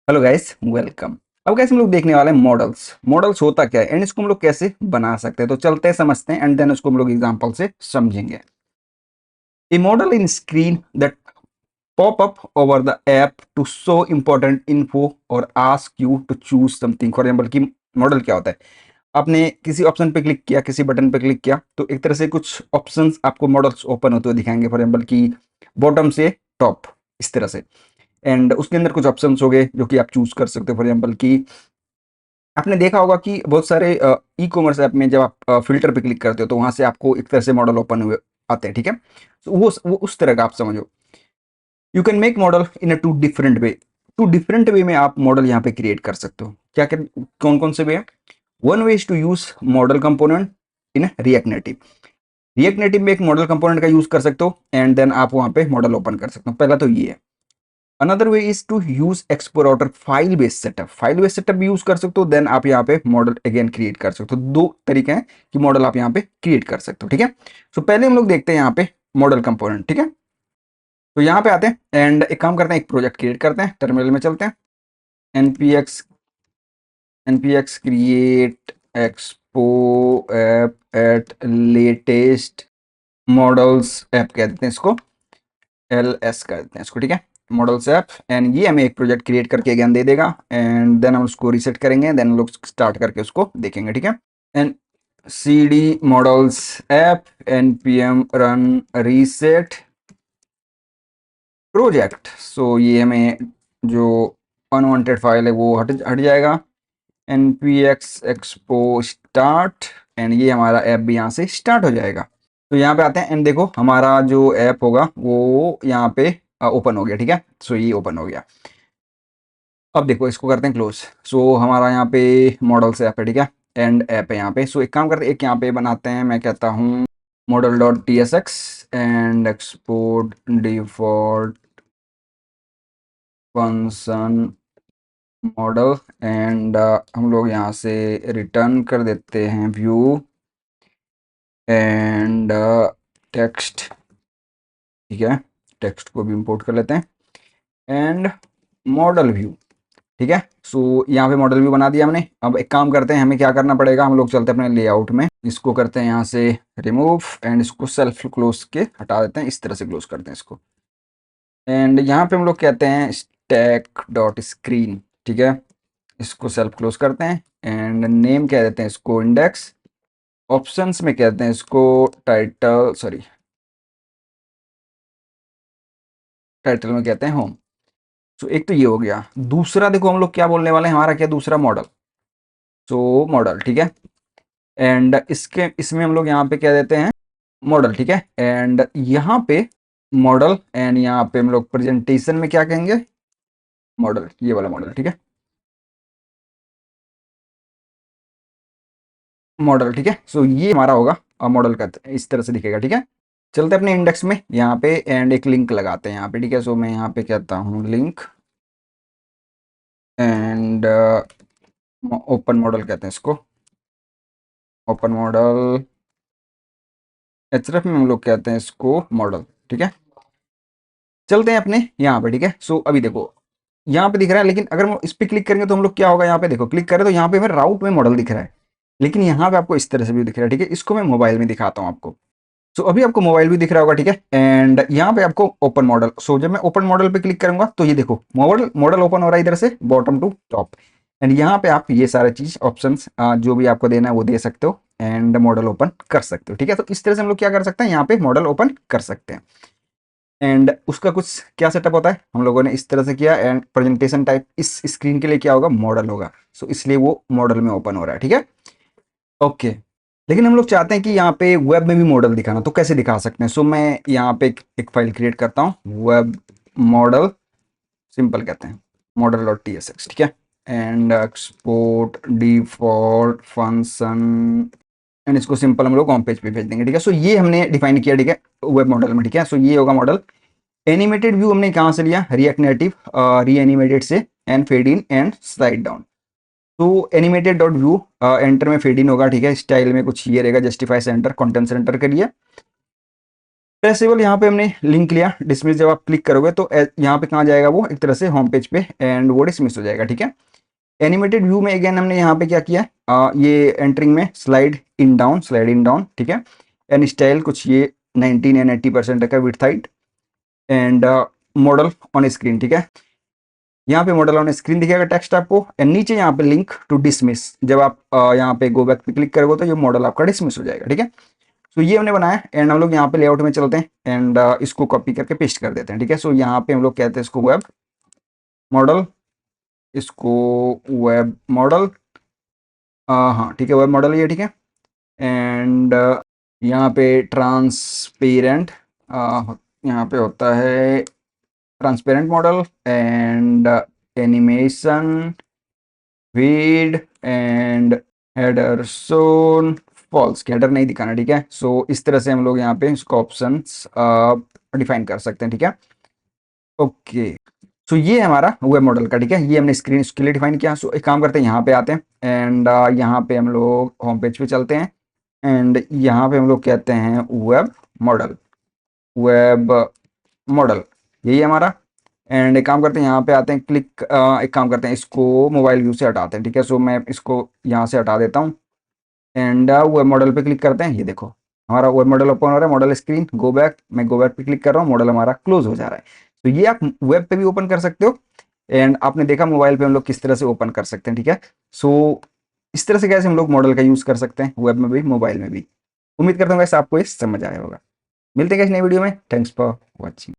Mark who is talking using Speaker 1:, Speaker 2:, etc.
Speaker 1: Hello guys, welcome. अब guys हम लोग देखने वाले हैं मॉडल्स। मॉडल्स होता क्या है एंड इसको हम लोग कैसे बना सकते हैं, तो चलते हैं समझते हैं एंड देन उसको हम लोग एग्जांपल से समझेंगे। A modal in screen that pop up over the app to show important info और ask you to choose something. For example कि मॉडल क्या होता है, आपने किसी ऑप्शन पे क्लिक किया, किसी बटन पे क्लिक किया, तो एक तरह से कुछ ऑप्शंस आपको मॉडल्स ओपन होते हुए दिखाएंगे। फॉर एग्जांपल कि बॉटम से टॉप, इस तरह से। एंड उसके अंदर कुछ ऑप्शंस हो गए जो कि आप चूज कर सकते हो। फॉर एग्जांपल कि आपने देखा होगा कि बहुत सारे ई कॉमर्स ऐप में जब आप फिल्टर पे क्लिक करते हो तो वहां से आपको एक तरह से मॉडल ओपन हुए आते हैं, ठीक है। तो वो उस तरह का आप समझो। You can make modal in a two different way. Two different way में आप मॉडल यहाँ पे क्रिएट कर सकते हो। क्या क्या, कौन कौन से वे है? One way is to use modal component in React Native. React Native में एक मॉडल कंपोनेंट का यूज कर सकते हो एंड देन आप वहां पे मॉडल ओपन कर सकते हो। पहला तो ये है। Another way is to use explorer file based setup. File based setup भी यूज कर सकते हो, देन आप यहाँ पे मॉडल अगेन क्रिएट कर सकते हो। दो तरीके हैं कि मॉडल आप यहाँ पे क्रिएट कर सकते हो, ठीक है। सो पहले हम लोग देखते हैं यहाँ पे मॉडल कंपोनेंट, ठीक है। तो यहाँ पे आते हैं एंड एक काम करते हैं, एक प्रोजेक्ट क्रिएट करते हैं। टर्मिनल में चलते हैं। npx npx create Expo app at latest modals app कह देते हैं इसको, ls कर देते हैं इसको, ठीक है। मॉडल्स ऐप एंड ये हमें एक प्रोजेक्ट क्रिएट करके अगेन दे देगा एंड देन हम उसको रीसेट करेंगे, देन हम लोग स्टार्ट करके उसको देखेंगे, ठीक है। And cd models app npm run reset project. So ये हमें जो अनवांटेड फाइल है वो हट हट जाएगा। npx एक्सपो स्टार्ट एंड ये हमारा ऐप भी यहाँ से स्टार्ट हो जाएगा। तो यहाँ पे आते हैं एंड देखो हमारा जो ऐप होगा वो यहाँ पे ओपन हो गया, ठीक है। सो ये ओपन हो गया। अब देखो इसको करते हैं क्लोज। सो हमारा यहाँ पे मॉडल्स ऐप है, ठीक है। एंड ऐप है यहाँ पे। सो एक काम करते हैं, एक यहाँ पे बनाते हैं, मैं कहता हूँ model dot T S x and export default function model and हम लोग यहाँ से रिटर्न कर देते हैं व्यू एंड टेक्स्ट, ठीक है। टेक्स्ट को भी इंपोर्ट कर लेते हैं एंड मॉडल व्यू, ठीक है। सो यहाँ पे मॉडल व्यू बना दिया हमने। अब एक काम करते हैं, हमें क्या करना पड़ेगा, हम लोग चलते हैं अपने लेआउट में, इसको करते हैं यहाँ से रिमूव एंड इसको सेल्फ क्लोज के हटा देते हैं, इस तरह से क्लोज करते हैं इसको। एंड यहाँ पे हम लोग कहते हैं स्टैक डॉट स्क्रीन, ठीक है। इसको सेल्फ क्लोज करते हैं एंड नेम कह देते हैं इसको इंडेक्स। ऑप्शंस में कहते हैं इसको टाइटल, सॉरी टाइटल में कहते हैं होम। तो एक तो ये हो गया। दूसरा देखो हम लोग क्या बोलने वाले हैं, हमारा क्या दूसरा मॉडल। तो मॉडल, ठीक है। एंड इसके इसमें हम लोग यहाँ पे क्या देते हैं मॉडल, ठीक है। एंड यहाँ पे मॉडल एंड यहाँ पे हम लोग प्रेजेंटेशन में क्या कहेंगे मॉडल, ये वाला मॉडल, ठीक है। मॉडल, ठीक है। सो ये हमारा होगा मॉडल का, इस तरह से दिखेगा, ठीक है। चलते अपने इंडेक्स में यहाँ पे एंड एक लिंक लगाते हैं यहाँ पे, ठीक है। सो मैं यहाँ पे कहता हूँ लिंक एंड ओपन मॉडल कहते हैं इसको, ओपन मॉडल। एचरेफ में हम लोग कहते हैं इसको मॉडल, ठीक है। चलते हैं अपने यहाँ पे, ठीक है। सो अभी देखो यहाँ पे दिख रहा है, लेकिन अगर हम इस पे क्लिक करेंगे तो हम लोग क्या होगा, यहाँ पे देखो क्लिक करें तो यहाँ पे हमें राउट में मॉडल दिख रहा है, लेकिन यहाँ पे आपको इस तरह से भी दिख रहा है, ठीक है। इसको मैं मोबाइल में दिखाता हूँ आपको। सो अभी आपको मोबाइल भी दिख रहा होगा, ठीक है। एंड यहाँ पे आपको ओपन मॉडल। सो जब मैं ओपन मॉडल पे क्लिक करूंगा तो ये देखो मॉडल मॉडल ओपन हो रहा है इधर से बॉटम टू टॉप। एंड यहाँ पे आप ये सारे चीज ऑप्शन जो भी आपको देना है वो दे सकते हो एंड मॉडल ओपन कर सकते हो, ठीक है। तो इस तरह से हम लोग क्या कर सकते हैं, यहाँ पे मॉडल ओपन कर सकते हैं। एंड उसका कुछ क्या सेटअप होता है, हम लोगों ने इस तरह से किया एंड प्रेजेंटेशन टाइप इस स्क्रीन के लिए क्या होगा मॉडल होगा। सो इसलिए वो मॉडल में ओपन हो रहा है, ठीक है। ओके। लेकिन हम लोग चाहते हैं कि यहाँ पे वेब में भी मॉडल दिखाना, तो कैसे दिखा सकते हैं। सो मैं यहाँ पे एक फाइल क्रिएट करता हूँ, वेब मॉडल, सिंपल कहते हैं model dot T S x, ठीक है। And export default function and इसको सिंपल हम लोग होम पेज पे भेज देंगे, ठीक है। सो ये हमने डिफाइन किया, ठीक है, वेब मॉडल में, ठीक है। सो ये होगा मॉडल। एनिमेटेड व्यू हमने कहाँ से लिया, रिएक्ट नेटिव री एनिमेटेड से and fade in and slide down. तो एनिमेटेड डॉट व्यू एंटर में फेड इन होगा, ठीक है। स्टाइल में कुछ ये रहेगा, जस्टिफाई सेंटर कंटेंट सेंटर के लिए। ट्रेसेबल यहाँ पे हमने लिंक लिया, डिसमिस जब आप क्लिक करोगे तो यहाँ पे कहाँ जाएगा वो, एक तरह से होम पेज पे, एंड वो डिसमिस हो जाएगा, ठीक है। एनिमेटेड व्यू में अगेन हमने यहाँ पे क्या किया, ये एंटरिंग में स्लाइड इन डाउन, ठीक है। एंड स्टाइल कुछ ये 19 एंड 80% का width height, and model on screen, ठीक है। यहाँ पे मॉडल ऑन स्क्रीन दिखेगा टेक्स्ट आपको, एंड नीचे यहाँ पे लिंक टू डिसमिस, जब आप यहाँ पे गो बैक पे क्लिक करोगे तो ये मॉडल आपका डिसमिस हो जाएगा, ठीक है। सो ये हमने बनाया, एंड हम लोग यहाँ पे लेआउट में चलते हैं, एंड इसको कॉपी करके पेस्ट कर देते हैं, ठीक है। सो यहाँ पे हम लोग कहते हैं इसको वेब मॉडल, इसको वेब मॉडल, हाँ ठीक है, वेब मॉडल ये, ठीक है। एंड यहाँ पे ट्रांसपेरेंट, यहाँ पे होता है ट्रांसपेरेंट मॉडल, एंड एनिमेशन वीड, and header shown false, header नहीं दिखाना, ठीक है। सो इस तरह से हम लोग यहाँ पे इसको ऑप्शंस डिफाइन कर सकते हैं, ठीक है। ओके, सो ये है हमारा वेब मॉडल का, ठीक है। ये हमने स्क्रीन इसके लिए डिफाइन किया। सो एक काम करते हैं, यहाँ पे आते हैं, एंड यहाँ पे हम लोग होम पेज पे चलते हैं, एंड यहाँ पे हम लोग कहते हैं वेब मॉडल, वेब मॉडल यही है हमारा। एंड एक काम करते हैं, यहाँ पे आते हैं, एक काम करते हैं, इसको मोबाइल व्यू से हटाते हैं, ठीक है। सो मैं इसको यहाँ से हटा देता हूँ, एंड वेब मॉडल पे क्लिक करते हैं। ये देखो हमारा वेब मॉडल ओपन हो रहा है, मॉडल स्क्रीन, गो बैक, मैं गो बैक पे क्लिक कर रहा हूँ, मॉडल हमारा क्लोज हो जा रहा है। तो ये आप वेब पे भी ओपन कर सकते हो, एंड आपने देखा मोबाइल पे हम लोग किस तरह से ओपन कर सकते हैं, ठीक है। सो इस तरह से कैसे हम लोग मॉडल का यूज कर सकते हैं, वेब में भी मोबाइल में भी। उम्मीद करता हूँ वैसे आपको ये समझ आया होगा। मिलते हैं किसी नई वीडियो में, थैंक्स फॉर वॉचिंग।